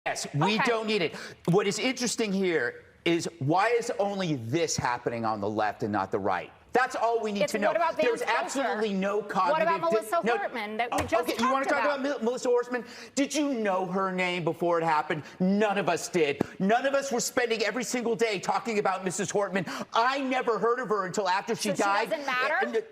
Yes, we don't need it. What is interesting here is why is only this happening on the left and not the right? That's all we need to know. There's absolutely no cognitive. What about Melissa Hortman that we just talked about? You want to talk about Melissa Hortman? Did you know her name before it happened? None of us did. None of us were spending every single day talking about Mrs. Hortman. I never heard of her until after she died. She doesn't matter?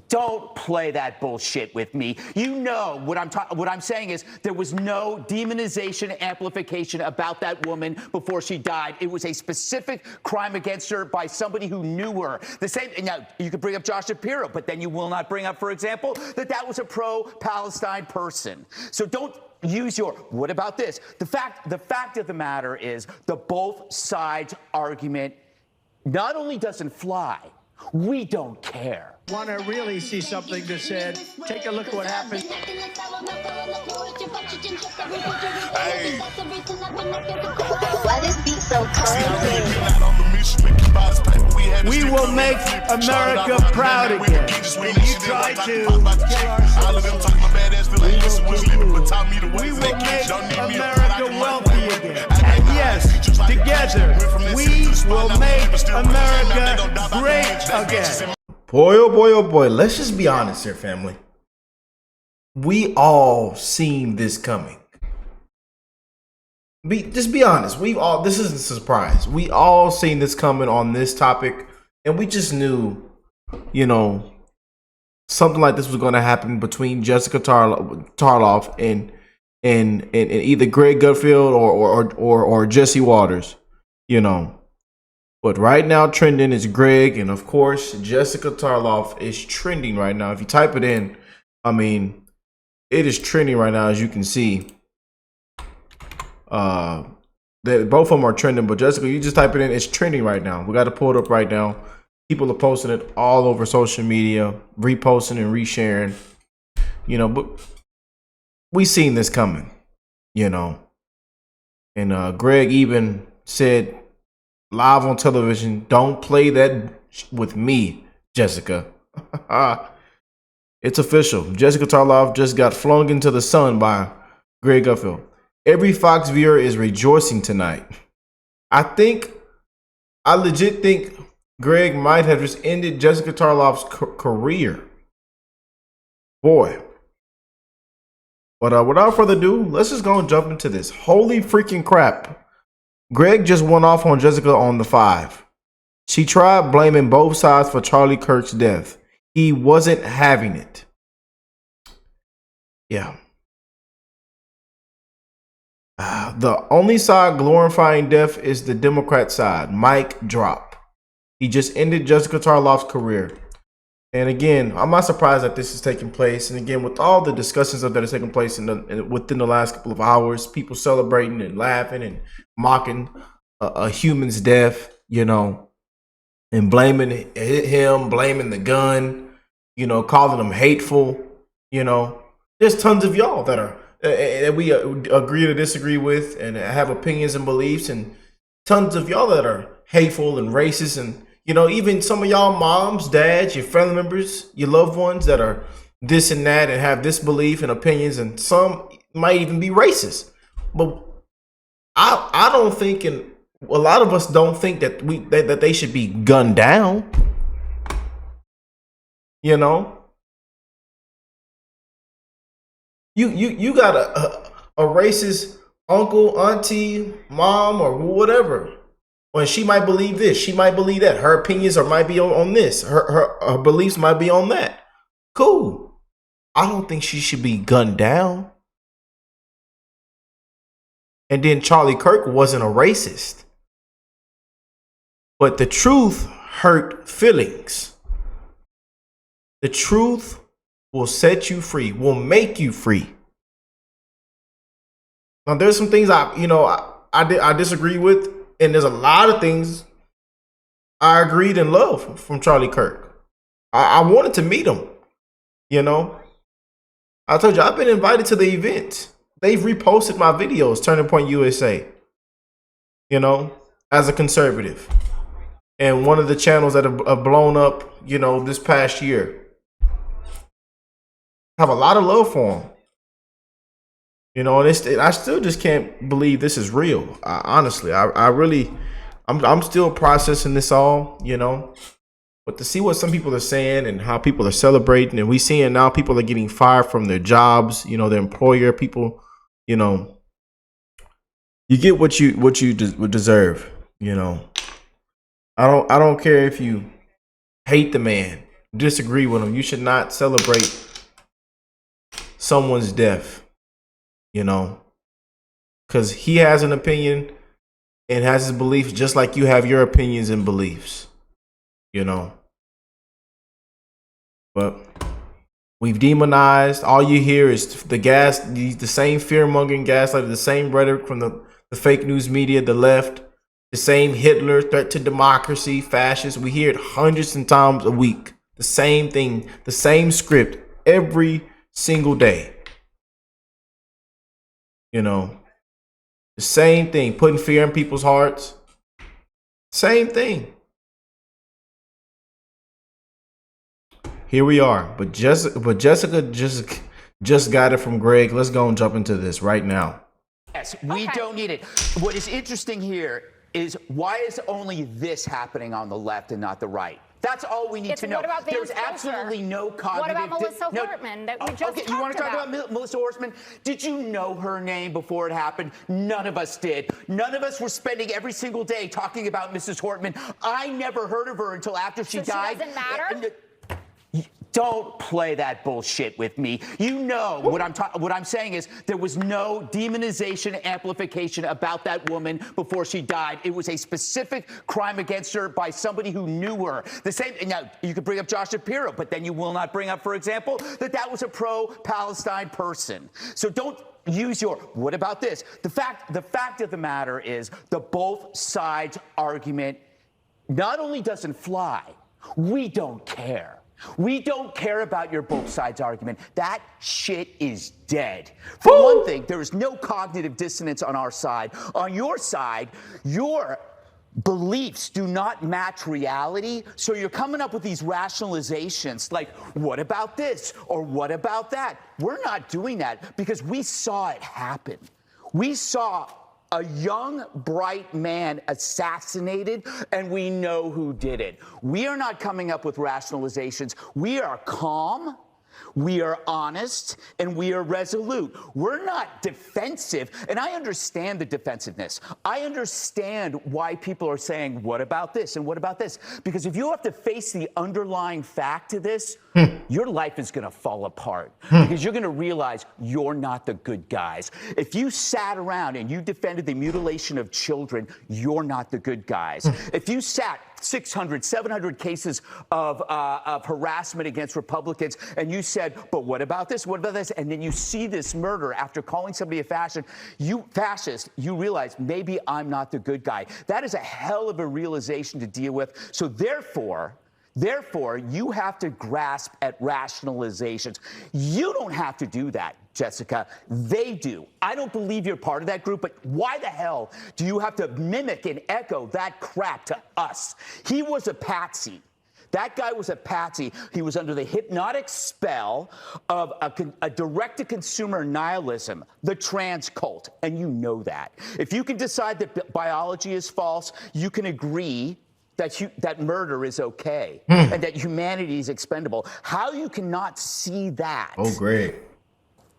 Don't play that bullshit with me. You know what I'm saying is there was no demonization, amplification about that woman before she died. It was a specific crime against her by somebody who knew her. The same. Now you could bring up Josh Shapiro, but then you will not bring up, for example, that was a pro-Palestine person. So don't use your. What about this? The fact of the matter is the both sides argument not only doesn't fly. We don't care. Want to really see something that said, take a look at what happened. Hey. Why this beat so crazy? We will make America proud again. When you try to we will make America wealthy again. And yes, together, we will make America great again. Boy, oh boy, let's just be honest here, family. We all seen this coming. Just be honest. This isn't a surprise. We all seen this coming on this topic, and we just knew, something like this was going to happen between Jessica Tarlov and either Greg Gutfeld or Jesse Waters, But right now trending is Greg, and of course Jessica Tarlov is trending right now. If you type it in, it is trending right now, as you can see. That both of them are trending, but Jessica, you just type it in, it's trending right now. We got to pull it up right now. People are posting it all over social media, reposting and resharing. But we seen this coming, And Greg even said live on television, don't play that with me, Jessica. It's official. Jessica Tarlov just got flung into the sun by Greg Gutfeld. Every Fox viewer is rejoicing tonight. I legit think Greg might have just ended Jessica Tarlov's career. Boy. But without further ado, let's just go and jump into this. Holy freaking crap. Greg just went off on Jessica on the 5. She tried blaming both sides for Charlie Kirk's death. He wasn't having it. Yeah. The only side glorifying death is the Democrat side. Mic drop. He just ended Jessica Tarlov's career. And again, I'm not surprised that this is taking place. And again, with all the discussions that are taking place within the last couple of hours, people celebrating and laughing and mocking a human's death, and blaming him, blaming the gun, calling him hateful, There's tons of y'all that we agree to disagree with and have opinions and beliefs, and tons of y'all that are hateful and racist, and even some of y'all moms, dads, your family members, your loved ones that are this and that and have this belief and opinions, and some might even be racist. But I don't think, and a lot of us don't think that that they should be gunned down. You got a racist uncle, auntie, mom, or whatever. When she might believe this, she might believe that. Her opinions might be on this. Her beliefs might be on that. Cool. I don't think she should be gunned down. And then Charlie Kirk wasn't a racist. But the truth hurt feelings. The truth will set you free, will make you free. Now, there's some things I disagree with. And there's a lot of things I agreed and love from Charlie Kirk. I wanted to meet him. I told you, I've been invited to the event. They've reposted my videos, Turning Point USA, as a conservative. And one of the channels that have blown up, this past year. I have a lot of love for him. You know, and I still just can't believe this is real. Honestly, I really, I'm still processing this all, you know. But to see what some people are saying and how people are celebrating, and we seeing now people are getting fired from their jobs, you know, their employer, people, you know, you get what you would deserve, you know. I don't care if you hate the man, disagree with him. You should not celebrate someone's death. You know, because he has an opinion and has his beliefs just like you have your opinions and beliefs, you know. But we've demonized. All you hear is the same fear-mongering gaslighting, the same rhetoric from the fake news media, the left, the same Hitler, threat to democracy, fascists. We hear it hundreds of times a week. The same thing, the same script every single day. You know, the same thing, putting fear in people's hearts. Same thing. Here we are, but Jessica just got it from Greg. Let's go and jump into this right now. Yes, we don't need it. What is interesting here is why is only this happening on the left and not the right? That's all we need to know. What about There's absolutely no cognitive. What about Melissa Hortman that we just talked about? You want to talk about Melissa Hortman? Did you know her name before it happened? None of us did. None of us were spending every single day talking about Mrs. Hortman. I never heard of her until after she died. She doesn't matter? Don't play that bullshit with me. You know what I'm saying is there was no demonization, amplification about that woman before she died. It was a specific crime against her by somebody who knew her. The same. Now you could bring up Josh Shapiro, but then you will not bring up, for example, that was a pro-Palestine person. So don't use your. What about this? The fact of the matter is the both sides argument not only doesn't fly, we don't care. We don't care about your both sides argument. That shit is dead. For one thing, there is no cognitive dissonance on our side. On your side, your beliefs do not match reality, so you're coming up with these rationalizations like, what about this or what about that? We're not doing that because we saw it happen. We saw a young, bright man assassinated, and we know who did it. We are not coming up with rationalizations. We are calm, we are honest, and we are resolute. We're not defensive, and I understand the defensiveness. I understand why people are saying, what about this and what about this? Because if you have to face the underlying fact to this, your life is going to fall apart because you're going to realize you're not the good guys. If you sat around and you defended the mutilation of children, you're not the good guys. If you sat 600, 700 cases of harassment against Republicans, and you said, but what about this? What about this? And then you see this murder after calling somebody a fascist, you realize maybe I'm not the good guy. That is a hell of a realization to deal with. So therefore, you have to grasp at rationalizations. You don't have to do that, Jessica. They do. I don't believe you're part of that group, but why the hell do you have to mimic and echo that crap to us? He was a patsy. That guy was a patsy. He was under the hypnotic spell of a direct-to-consumer nihilism, the trans cult, and you know that. If you can decide that biology is false, you can agree that murder is okay and that humanity is expendable. How you cannot see that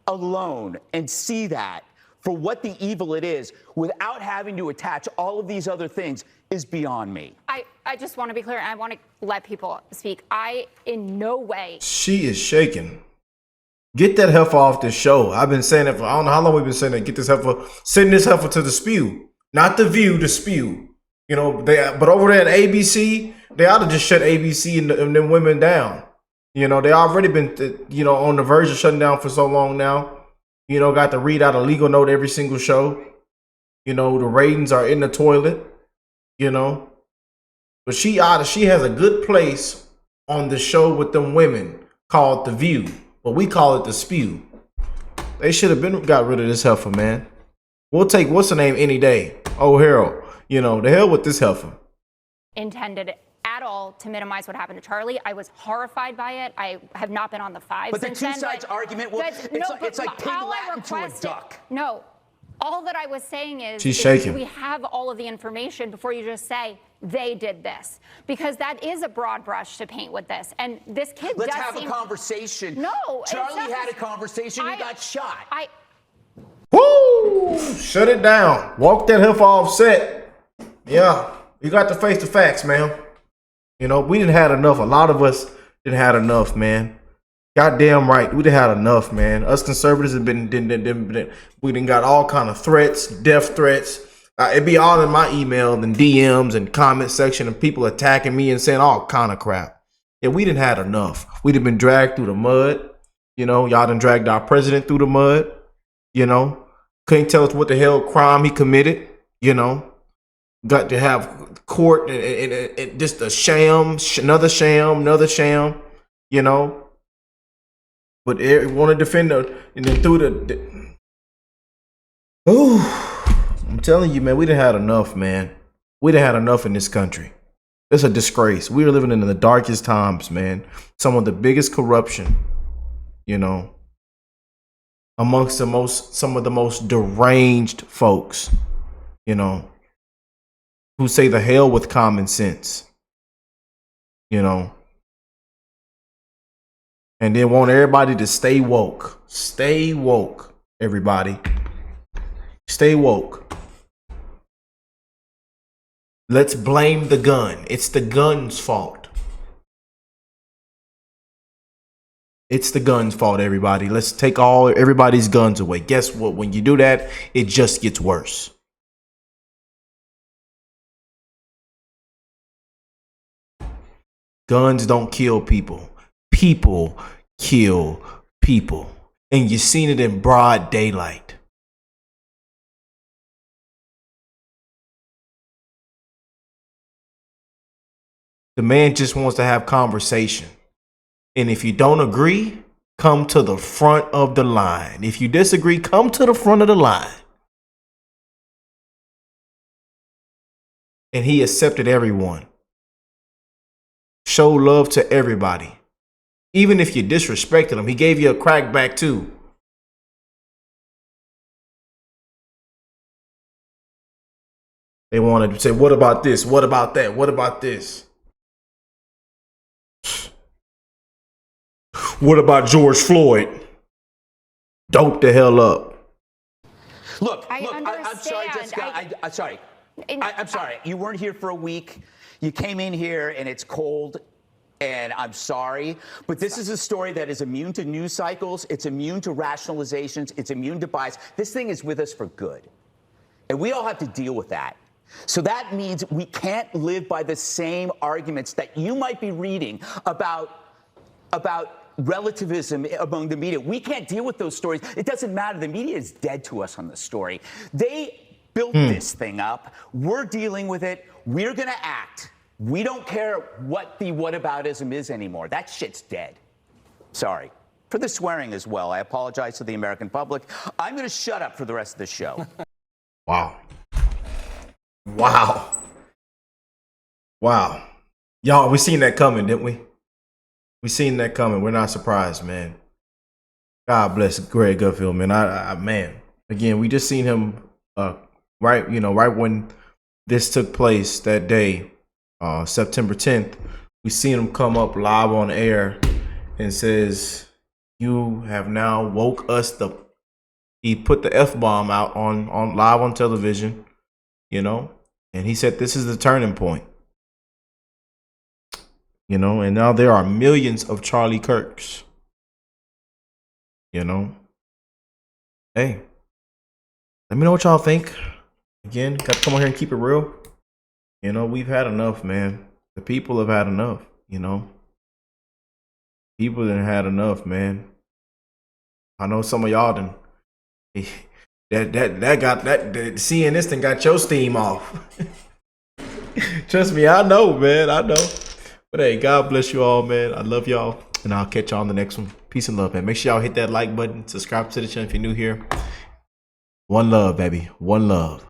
alone and see that for what the evil it is without having to attach all of these other things is beyond me. I just want to be clear. I want to let people speak. I in no way. She is shaking. Get that heifer off the show. I've been saying it for I don't know how long we've been saying that. Get this heifer, send this heifer to the spew, not the view, the spew. You know, but over there at ABC, they ought to just shut ABC and them women down. You know, they already been, on the verge of shutting down for so long now. You know, got to read out a legal note every single show. You know, the ratings are in the toilet. You know, but she has a good place on the show with them women called The View, but we call it The Spew. They should have got rid of this heifer, man. We'll take what's her name any day. Oh, Harold. You know, the hell with this heifer. Intended at all to minimize what happened to Charlie. I was horrified by it. I have not been on the five But the since two then, sides argument, well, it's like pig all I Latin to a requested- duck. No. All that I was saying is, She's shaking. we have all of the information before you just say they did this, because that is a broad brush to paint with this. And this kid Let's does have seem... a conversation. No, it's Charlie not had a just- conversation. He got shot. Woo! Shut it down. Walk that heifer off set. Yeah, you got to face the facts, man. You know, we didn't had enough. A lot of us didn't had enough, man. Goddamn right, we done had enough, man. Us conservatives have been we done got all kind of threats, death threats. It be all in my email and DMs and comment section, and people attacking me and saying all kind of crap. Yeah, we done had enough. We'd have been dragged through the mud. You know, y'all done dragged our president through the mud. You know, couldn't tell us what the hell crime he committed. You know, got to have court and just a sham, another sham. You know. But want to defend the, and then through the ooh, I'm telling you, man, we done had enough, man. We done had enough in this country. It's a disgrace. We are living in the darkest times, man. Some of the biggest corruption, you know, amongst some of the most deranged folks, you know, who say the hell with common sense, you know. And then want everybody to stay woke. Stay woke, everybody. Stay woke. Let's blame the gun. It's the gun's fault. It's the gun's fault, everybody. Let's take everybody's guns away. Guess what? When you do that, it just gets worse. Guns don't kill people. People kill people. And you've seen it in broad daylight. The man just wants to have conversation. And if you don't agree, come to the front of the line. If you disagree, come to the front of the line. And he accepted everyone. Show love to everybody. Even if you disrespected him, he gave you a crack back too. They wanted to say, what about this? What about that? What about this? What about George Floyd? Dope the hell up. Look, I I'm sorry, understand. Jessica. I'm sorry. I'm sorry. You weren't here for a week. You came in here and it's cold. And I'm sorry, but this is a story that is immune to news cycles. It's immune to rationalizations. It's immune to bias. This thing is with us for good. And we all have to deal with that. So that means we can't live by the same arguments that you might be reading about relativism among the media. We can't deal with those stories. It doesn't matter. The media is dead to us on this story. They built this thing up. We're dealing with it. We're going to act. We don't care what the whataboutism is anymore. That shit's dead. Sorry. For the swearing as well. I apologize to the American public. I'm going to shut up for the rest of the show. Wow. Wow. Wow. Y'all, we seen that coming, didn't we? We seen that coming. We're not surprised, man. God bless Greg Gutfeld, man. Man, again, we just seen him right when this took place that day. September 10th, we seen him come up live on air and says, you have now woke us he put the F-bomb out on live on television, you know, and he said this is the turning point, you know, and now there are millions of Charlie Kirks, you know. Hey, let me know what y'all think. Again, got to come on here and keep it real. You know, we've had enough, man. The people have had enough, you know. People done had enough, man. I know some of y'all done. Seeing this thing got your steam off. Trust me, I know, man. I know. But hey, God bless you all, man. I love y'all. And I'll catch y'all on the next one. Peace and love, man. Make sure y'all hit that like button. Subscribe to the channel if you're new here. One love, baby. One love.